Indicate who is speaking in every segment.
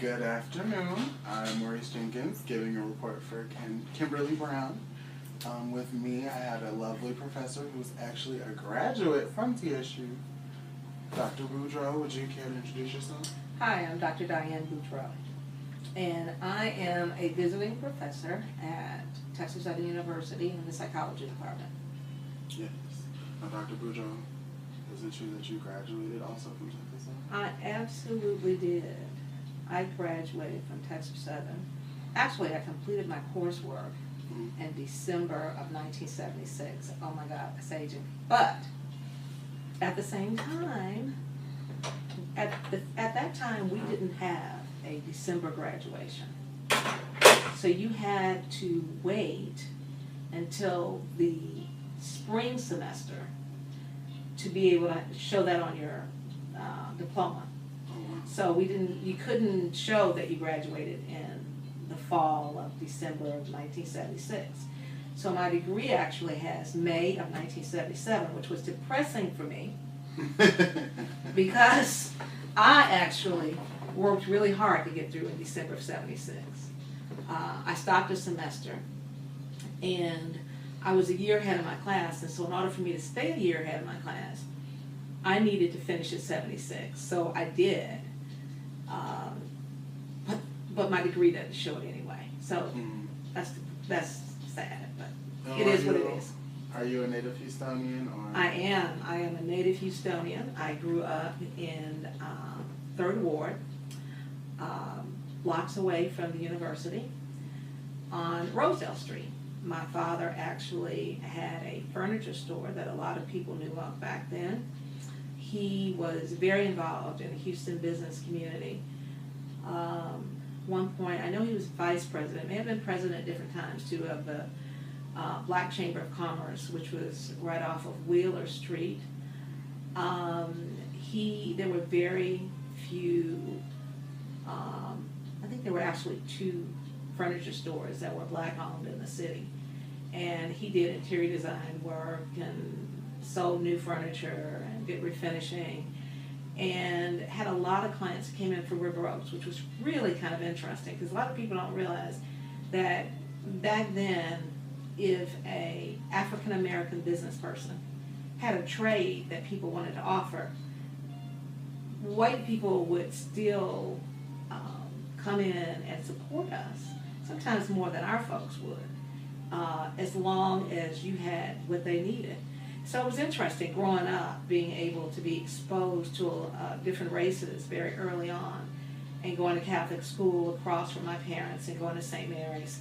Speaker 1: Good afternoon. I'm Maurice Jenkins, giving a report for Kimberly Brown. With me, I have a lovely professor who's actually a graduate from TSU. Dr. Boudreaux, would you care to introduce yourself?
Speaker 2: Hi, I'm Dr. Diane Boudreaux, and I am a visiting professor at Texas Southern University in the psychology department.
Speaker 1: Yes. Now, Dr. Boudreaux, is it true that you graduated also from Texas Southern?
Speaker 2: I absolutely did. I graduated from Texas Southern. Actually, I completed my coursework in December of 1976. Oh my God, that's aging. But at the same time, at that time, we didn't have a December graduation. So you had to wait until the spring semester to be able to show that on your diploma. So you couldn't show that you graduated in the fall of December of 1976. So my degree actually has May of 1977, which was depressing for me because I actually worked really hard to get through in December of 76. I stopped a semester, and I was a year ahead of my class, and so in order for me to stay a year ahead of my class, I needed to finish at 76. So I did. But my degree doesn't show it anyway. So that's sad, but it is what it is.
Speaker 1: Are you a native Houstonian? Or?
Speaker 2: I am a native Houstonian. I grew up in 3rd Ward, blocks away from the university on Rosedale Street. My father actually had a furniture store that a lot of people knew of back then. He was very involved in the Houston business community. One point, I know he was vice president, may have been president at different times too, of the Black Chamber of Commerce, which was right off of Wheeler Street. There were very few, I think there were actually 2 furniture stores that were black owned in the city. And he did interior design work and sold new furniture and did refinishing, and had a lot of clients that came in for River Oaks, which was really kind of interesting because a lot of people don't realize that back then, if a African American business person had a trade that people wanted to offer, white people would still come in and support us, sometimes more than our folks would, as long as you had what they needed. So it was interesting growing up, being able to be exposed to different races very early on, and going to Catholic school across from my parents and going to St. Mary's.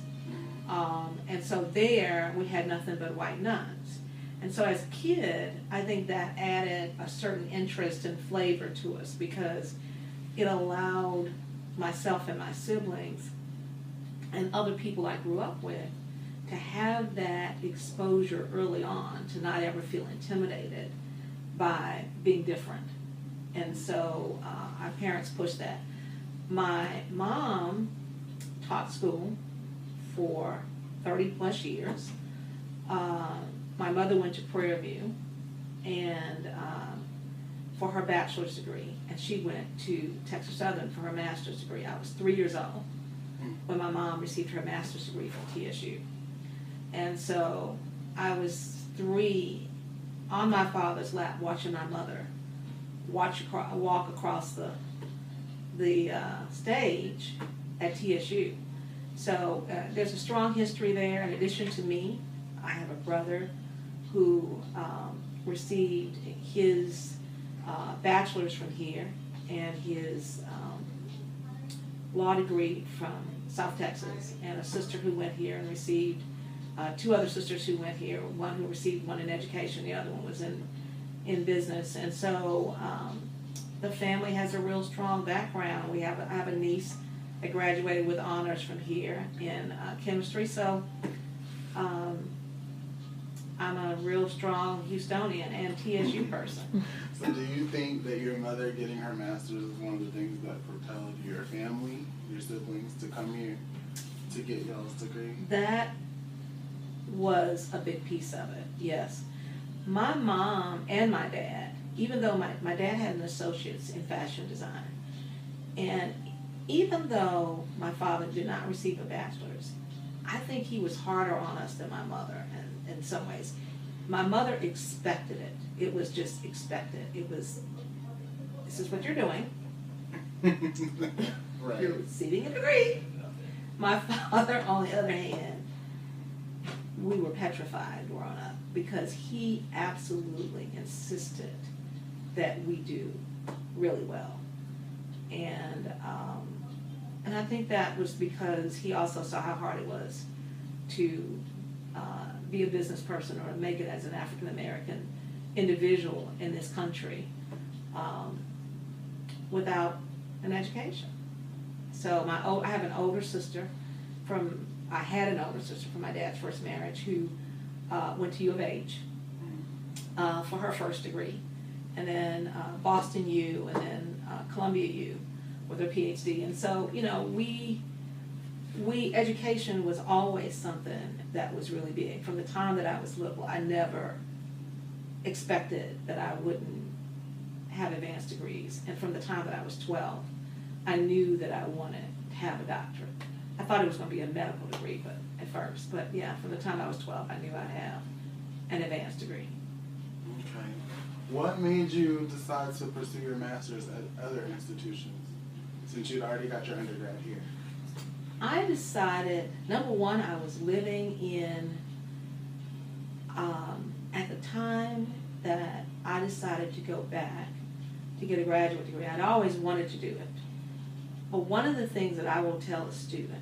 Speaker 2: And so there we had nothing but white nuns. And so as a kid, I think that added a certain interest and flavor to us because it allowed myself and my siblings and other people I grew up with to have that exposure early on, to not ever feel intimidated by being different. And so our parents pushed that. My mom taught school for 30 plus years. My mother went to Prairie View and for her bachelor's degree, and she went to Texas Southern for her master's degree. I was 3 years old when my mom received her master's degree from TSU. And so I was 3 on my father's lap watching my mother walk across the stage at TSU. So there's a strong history there. In addition to me, I have a brother who received his bachelor's from here and his law degree from South Texas, and a sister who went here and received 2 other sisters who went here, one who received one in education, the other one was in business. And so the family has a real strong background. I have a niece that graduated with honors from here in chemistry. So I'm a real strong Houstonian and TSU person.
Speaker 1: So do you think that your mother getting her master's is one of the things that propelled your family, your siblings, to come here to get y'all's degree?
Speaker 2: That was a big piece of it, yes. My mom and my dad, even though my dad had an associate's in fashion design, and even though my father did not receive a bachelor's, I think he was harder on us than my mother in some ways. My mother expected it. It was just expected. It was, this is what you're doing.
Speaker 1: Right.
Speaker 2: You're receiving a degree. My father, on the other hand, we were petrified growing up because he absolutely insisted that we do really well. And I think that was because he also saw how hard it was to be a business person or to make it as an African American individual in this country without an education. So I have an older sister I had an older sister from my dad's first marriage who went to U of H for her first degree, and then Boston U, and then Columbia U with her PhD. And so, you know, education was always something that was really big. From the time that I was little, I never expected that I wouldn't have advanced degrees. And from the time that I was 12, I knew that I wanted to have a doctorate. I thought it was going to be a medical degree, but at first. But yeah, from the time I was 12, I knew I'd have an advanced degree.
Speaker 1: Okay. What made you decide to pursue your master's at other institutions, since you'd already got your undergrad here?
Speaker 2: I decided, number one, I was living in, at the time that I decided to go back to get a graduate degree, I'd always wanted to do it. But one of the things that I will tell a student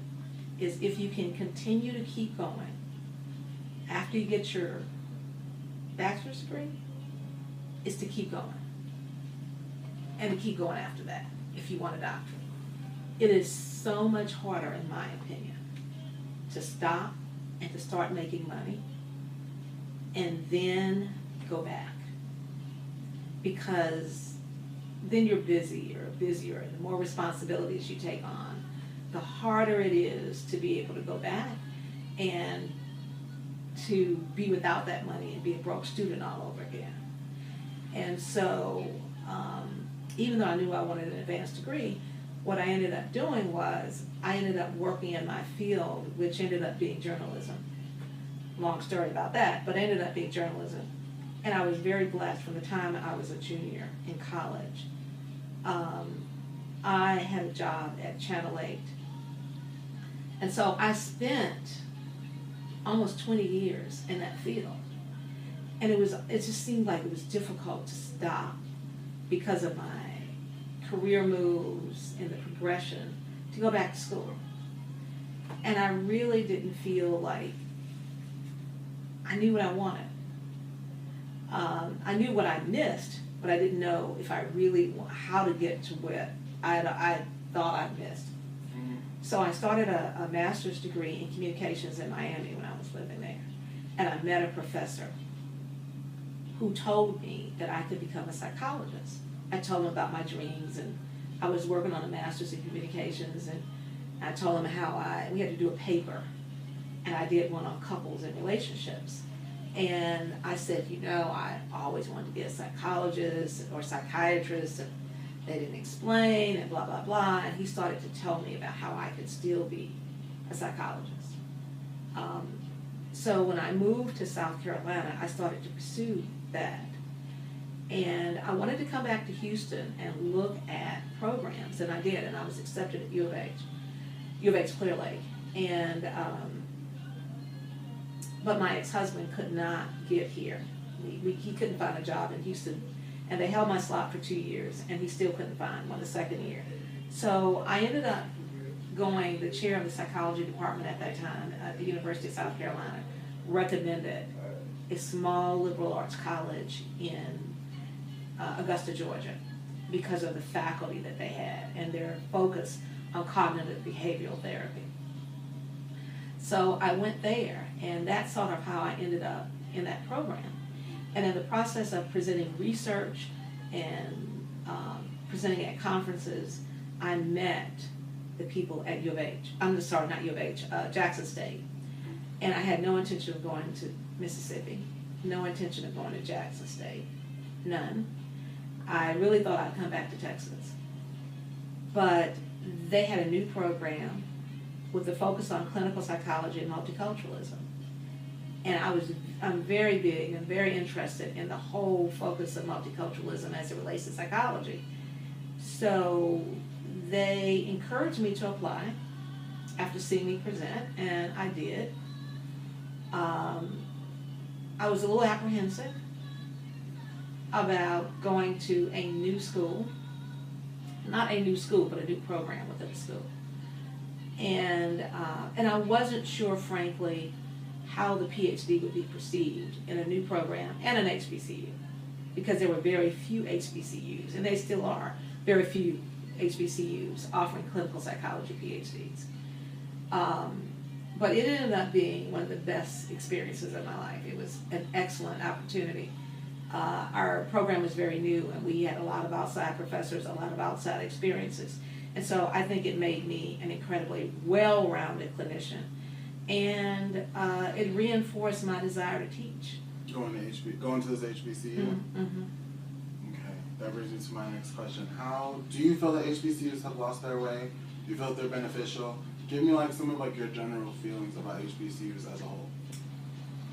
Speaker 2: is if you can continue to keep going after you get your bachelor's degree, is to keep going. And to keep going after that if you want a doctorate. It is so much harder, in my opinion, to stop and to start making money and then go back. Because then you're busier, and the more responsibilities you take on, the harder it is to be able to go back and to be without that money and be a broke student all over again. And so, even though I knew I wanted an advanced degree, what I ended up doing was I ended up working in my field, which ended up being journalism. Long story about that, but ended up being journalism. And I was very blessed from the time I was a junior in college. I had a job at Channel 8. And so I spent almost 20 years in that field. And it just seemed like it was difficult to stop because of my career moves and the progression to go back to school. And I really didn't feel like I knew what I wanted. I knew what I missed, but I didn't know if I really, how to get to what I thought I missed. Mm-hmm. So I started a master's degree in communications in Miami when I was living there. And I met a professor who told me that I could become a psychologist. I told him about my dreams, and I was working on a master's in communications, and I told him how we had to do a paper, and I did one on couples and relationships. And I said, you know, I always wanted to be a psychologist or psychiatrist, and they didn't explain, and blah, blah, blah. And he started to tell me about how I could still be a psychologist. So when I moved to South Carolina, I started to pursue that. And I wanted to come back to Houston and look at programs, and I did, and I was accepted at U of H Clear Lake. And but my ex-husband could not get here. He couldn't find a job in Houston, and they held my slot for 2 years, and he still couldn't find one the second year. So I ended up going, the chair of the psychology department at that time at the University of South Carolina recommended a small liberal arts college in Augusta, Georgia, because of the faculty that they had and their focus on cognitive behavioral therapy. So I went there, and that's sort of how I ended up in that program. And in the process of presenting research and presenting at conferences, I met the people at U of H. Not U of H, Jackson State. And I had no intention of going to Mississippi, no intention of going to Jackson State, none. I really thought I'd come back to Texas. But they had a new program with a focus on clinical psychology and multiculturalism. And I'm very big and very interested in the whole focus of multiculturalism as it relates to psychology. So they encouraged me to apply after seeing me present, and I did. I was a little apprehensive about going to a new school, not a new school, but a new program within the school. And I wasn't sure, frankly, how the PhD would be perceived in a new program and an HBCU, because there were very few HBCUs, and they still are very few HBCUs offering clinical psychology PhDs. But it ended up being one of the best experiences of my life. It was an excellent opportunity. Our program was very new, and we had a lot of outside professors, a lot of outside experiences. And so I think it made me an incredibly well-rounded clinician. And it reinforced my desire to teach.
Speaker 1: Going to this HBCU?
Speaker 2: Mm-hmm.
Speaker 1: Okay, that brings me to my next question. How do you feel that HBCUs have lost their way? Do you feel that they're beneficial? Give me some of your general feelings about HBCUs as a whole.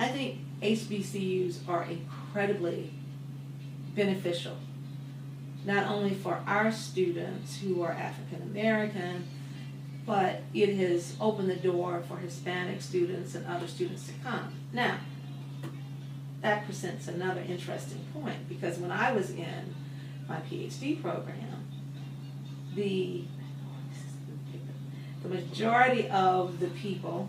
Speaker 2: I think HBCUs are incredibly beneficial, not only for our students who are African American, but it has opened the door for Hispanic students and other students to come. Now, that presents another interesting point, because when I was in my PhD program, the majority of the people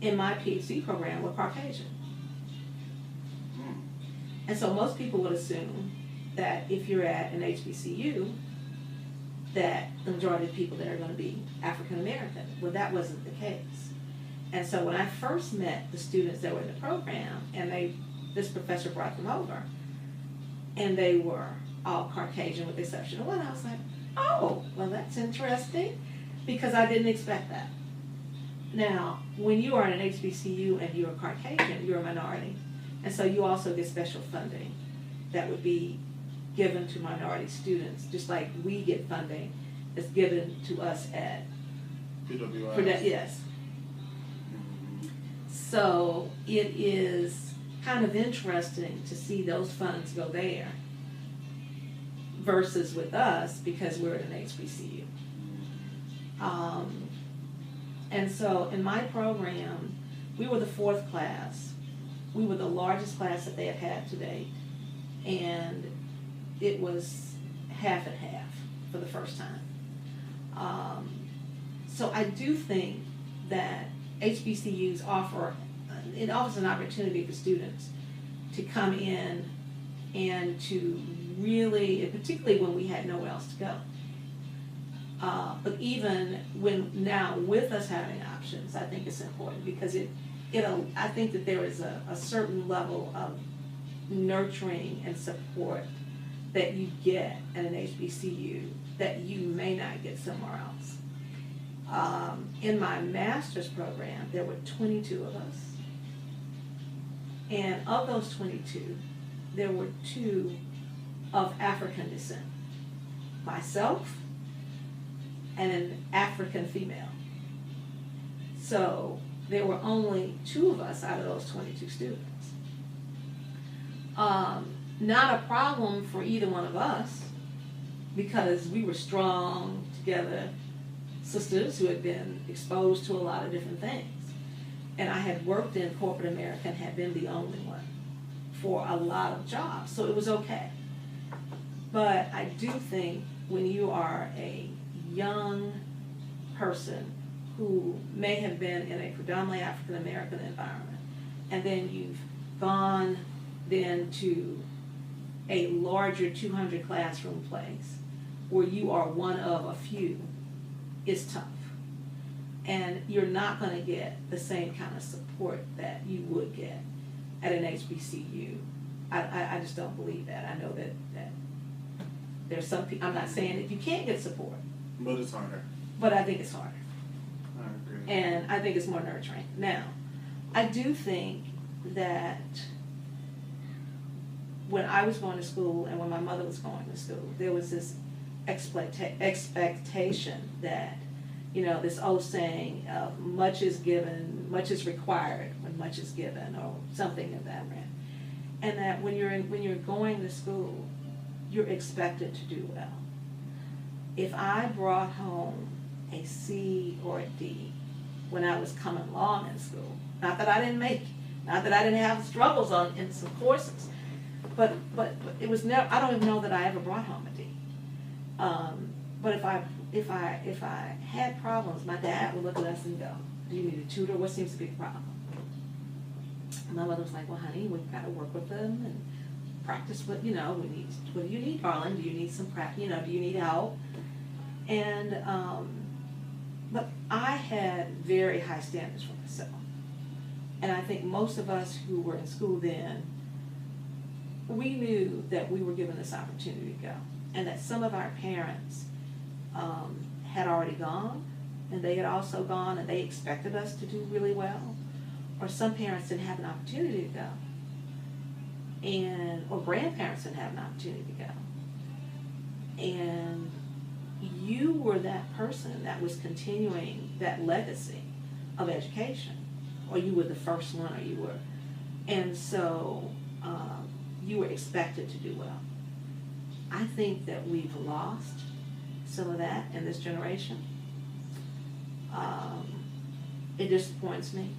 Speaker 2: in my PhD program were Caucasian. And so most people would assume that if you're at an HBCU, that the majority of the people there are going to be African American. Well, that wasn't the case. And so when I first met the students that were in the program, and this professor brought them over, and they were all Caucasian with the exception of one, I was like, oh, well, that's interesting, because I didn't expect that. Now, when you are in an HBCU and you're a Caucasian, you're a minority. And so you also get special funding that would be given to minority students, just like we get funding that's given to us at
Speaker 1: PWIs.
Speaker 2: Yes. So it is kind of interesting to see those funds go there versus with us, because we're at an HBCU. And so in my program, we were the 4th class. We were the largest class that they had had to date, and it was half and half for the first time. So I do think that HBCUs offers an opportunity for students to come in and to really, and particularly when we had nowhere else to go. But even now with us having options, I think it's important, because I think that there is a certain level of nurturing and support that you get at an HBCU that you may not get somewhere else. In my master's program, there were 22 of us. And of those 22, there were 2 of African descent. Myself and an African female. So there were only 2 of us out of those 22 students. Not a problem for either one of us, because we were strong together sisters who had been exposed to a lot of different things. And I had worked in corporate America and had been the only one for a lot of jobs, so it was okay. But I do think when you are a young person who may have been in a predominantly African American environment, and then you've gone then to a larger 200 classroom place where you are one of a few, is tough. And you're not going to get the same kind of support that you would get at an HBCU. I just don't believe that. I know that there's some people, I'm not saying that you can't get support.
Speaker 1: But it's harder.
Speaker 2: But I think it's harder.
Speaker 1: I agree.
Speaker 2: And I think it's more nurturing. Now, I do think that when I was going to school and when my mother was going to school, there was this expectation that, you know, this old saying of much is given, much is required when much is given, or something of that range. And that when you're going to school, you're expected to do well. If I brought home a C or a D when I was coming along in school, not that I didn't make it, not that I didn't have struggles in some courses, but it was never. I don't even know that I ever brought home a D. But if I had problems, my dad would look at us and go, "Do you need a tutor? What seems to be the problem?" And my mother was like, "Well, honey, we've got to work with them and practice what, you know, we need. What do you need, darling? Do you need some practice? You know, do you need help?" And but I had very high standards for myself. And I think most of us who were in school then, we knew that we were given this opportunity to go. And that some of our parents had already gone, and they had also gone, and they expected us to do really well. Or some parents didn't have an opportunity to go. Or grandparents didn't have an opportunity to go. And you were that person that was continuing that legacy of education, or you were the first one, or you were, and so you were expected to do well. I think that we've lost some of that in this generation. It disappoints me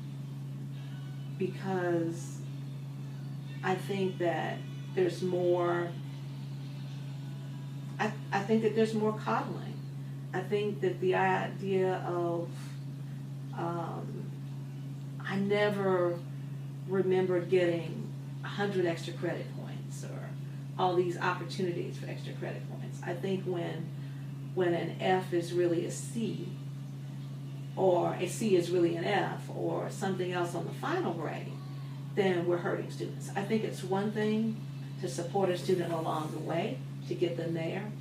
Speaker 2: because I think that there's more. I think that there's more coddling. I think that the idea of, I never remember getting 100 extra credit points or all these opportunities for extra credit points. I think when an F is really a C, or a C is really an F, or something else on the final grade, then we're hurting students. I think it's one thing to support a student along the way, to get them there.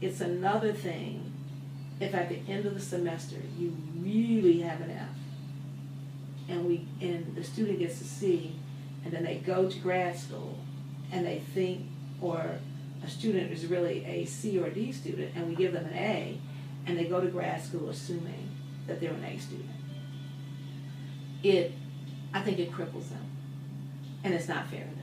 Speaker 2: It's another thing if at the end of the semester you really have an F, and the student gets a C, and then they go to grad school and they think, or a student is really a C or D student, and we give them an A, and they go to grad school assuming that they're an A student. I think it cripples them, and it's not fair to them.